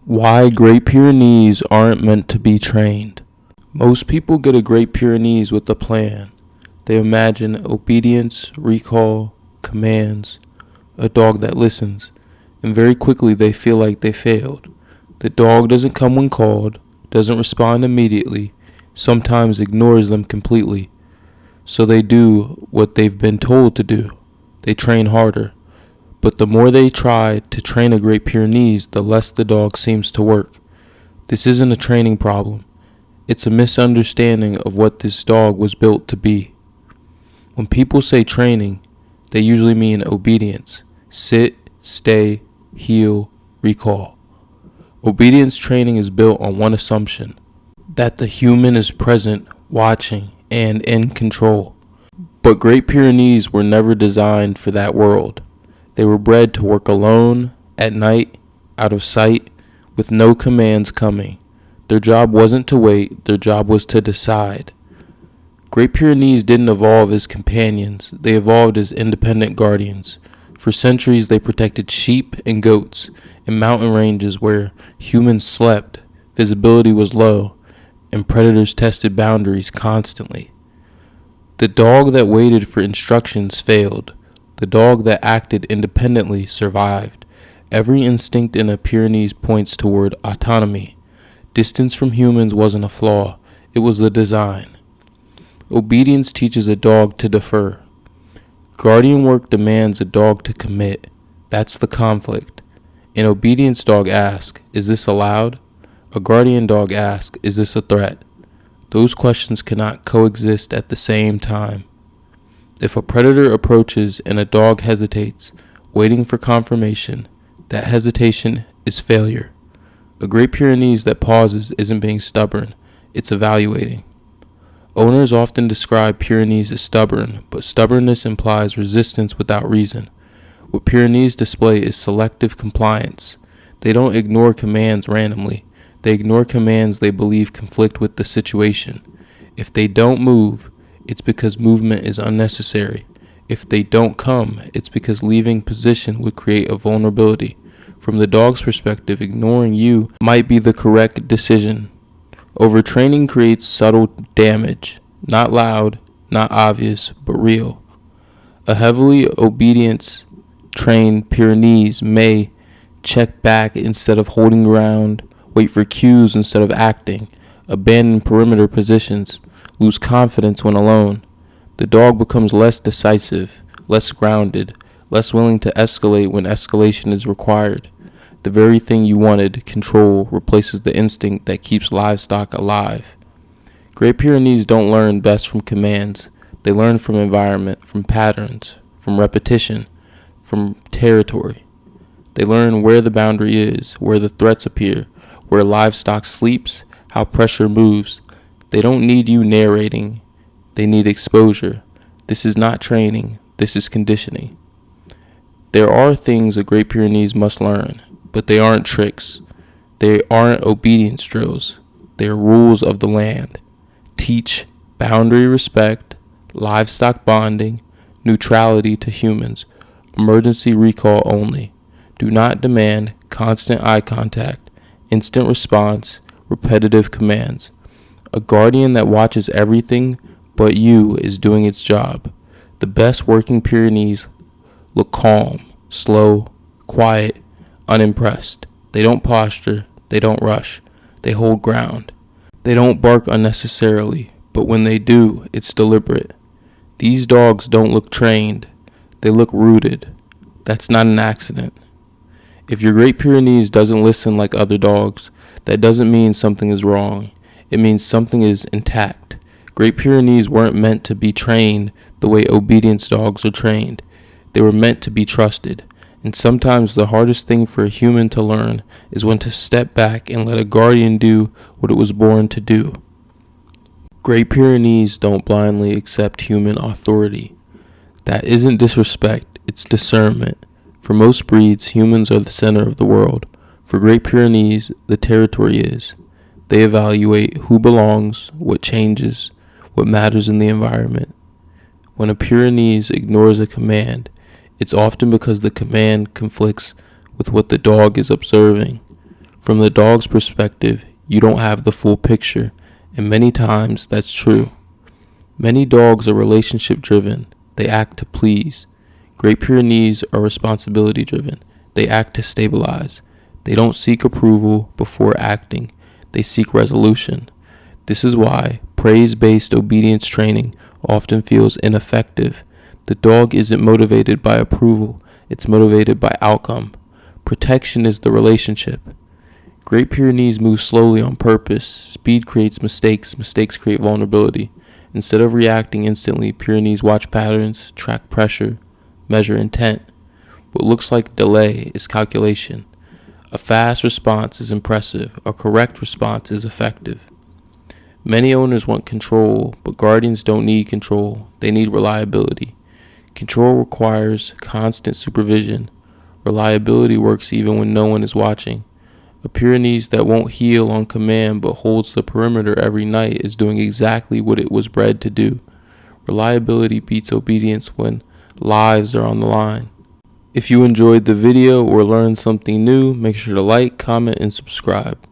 Why Great Pyrenees aren't meant to be trained. Most people get a Great Pyrenees with a plan. They imagine obedience, recall, commands, a dog that listens, and very quickly they feel like they failed. The dog doesn't come when called, doesn't respond immediately, sometimes ignores them completely. So they do what they've been told to do. They train harder. But the more they try to train a Great Pyrenees, the less the dog seems to work. This isn't a training problem. It's a misunderstanding of what this dog was built to be. When people say training, they usually mean obedience. Sit, stay, heel, recall. Obedience training is built on one assumption, that the human is present, watching, and in control. But Great Pyrenees were never designed for that world. They were bred to work alone, at night, out of sight, with no commands coming. Their job wasn't to wait, their job was to decide. Great Pyrenees didn't evolve as companions, they evolved as independent guardians. For centuries they protected sheep and goats in mountain ranges where humans slept, visibility was low, and predators tested boundaries constantly. The dog that waited for instructions failed. The dog that acted independently survived. Every instinct in a Pyrenees points toward autonomy. Distance from humans wasn't a flaw, it was the design. Obedience teaches a dog to defer. Guardian work demands a dog to commit. That's the conflict. An obedience dog asks, is this allowed? A guardian dog asks, is this a threat? Those questions cannot coexist at the same time. If a predator approaches and a dog hesitates, waiting for confirmation, that hesitation is failure. A Great Pyrenees that pauses isn't being stubborn, it's evaluating. Owners often describe Pyrenees as stubborn, but stubbornness implies resistance without reason. What Pyrenees display is selective compliance. They don't ignore commands randomly. They ignore commands they believe conflict with the situation. If they don't move, it's because movement is unnecessary. If they don't come, it's because leaving position would create a vulnerability. From the dog's perspective, ignoring you might be the correct decision. Overtraining creates subtle damage, not loud, not obvious, but real. A heavily obedience-trained Pyrenees may check back instead of holding ground, wait for cues instead of acting, abandon perimeter positions, lose confidence when alone. The dog becomes less decisive, less grounded, less willing to escalate when escalation is required. The very thing you wanted, control, replaces the instinct that keeps livestock alive. Great Pyrenees don't learn best from commands. They learn from environment, from patterns, from repetition, from territory. They learn where the boundary is, where the threats appear, where livestock sleeps, how pressure moves. They don't need you narrating. They need exposure. This is not training. This is conditioning. There are things a Great Pyrenees must learn, but they aren't tricks. They aren't obedience drills. They are rules of the land. Teach boundary respect, livestock bonding, neutrality to humans, emergency recall only. Do not demand constant eye contact, instant response, repetitive commands. A guardian that watches everything but you is doing its job. The best working Pyrenees look calm, slow, quiet, unimpressed. They don't posture, they don't rush, they hold ground. They don't bark unnecessarily, but when they do, it's deliberate. These dogs don't look trained, they look rooted. That's not an accident. If your Great Pyrenees doesn't listen like other dogs, that doesn't mean something is wrong. It means something is intact. Great Pyrenees weren't meant to be trained the way obedience dogs are trained. They were meant to be trusted. And sometimes the hardest thing for a human to learn is when to step back and let a guardian do what it was born to do. Great Pyrenees don't blindly accept human authority. That isn't disrespect, it's discernment. For most breeds, humans are the center of the world. For Great Pyrenees, the territory is. They evaluate who belongs, what changes, what matters in the environment. When a Pyrenees ignores a command, it's often because the command conflicts with what the dog is observing. From the dog's perspective, you don't have the full picture, and many times that's true. Many dogs are relationship driven. They act to please. Great Pyrenees are responsibility driven. They act to stabilize. They don't seek approval before acting. They seek resolution. This is why praise-based obedience training often feels ineffective. The dog isn't motivated by approval. It's motivated by outcome. Protection is the relationship. Great Pyrenees move slowly on purpose. Speed creates mistakes. Mistakes create vulnerability. Instead of reacting instantly, Pyrenees watch patterns, track pressure, measure intent. What looks like delay is calculation. A fast response is impressive. A correct response is effective. Many owners want control, but guardians don't need control. They need reliability. Control requires constant supervision. Reliability works even when no one is watching. A Pyrenees that won't heel on command but holds the perimeter every night is doing exactly what it was bred to do. Reliability beats obedience when lives are on the line. If you enjoyed the video or learned something new, make sure to like, comment, and subscribe.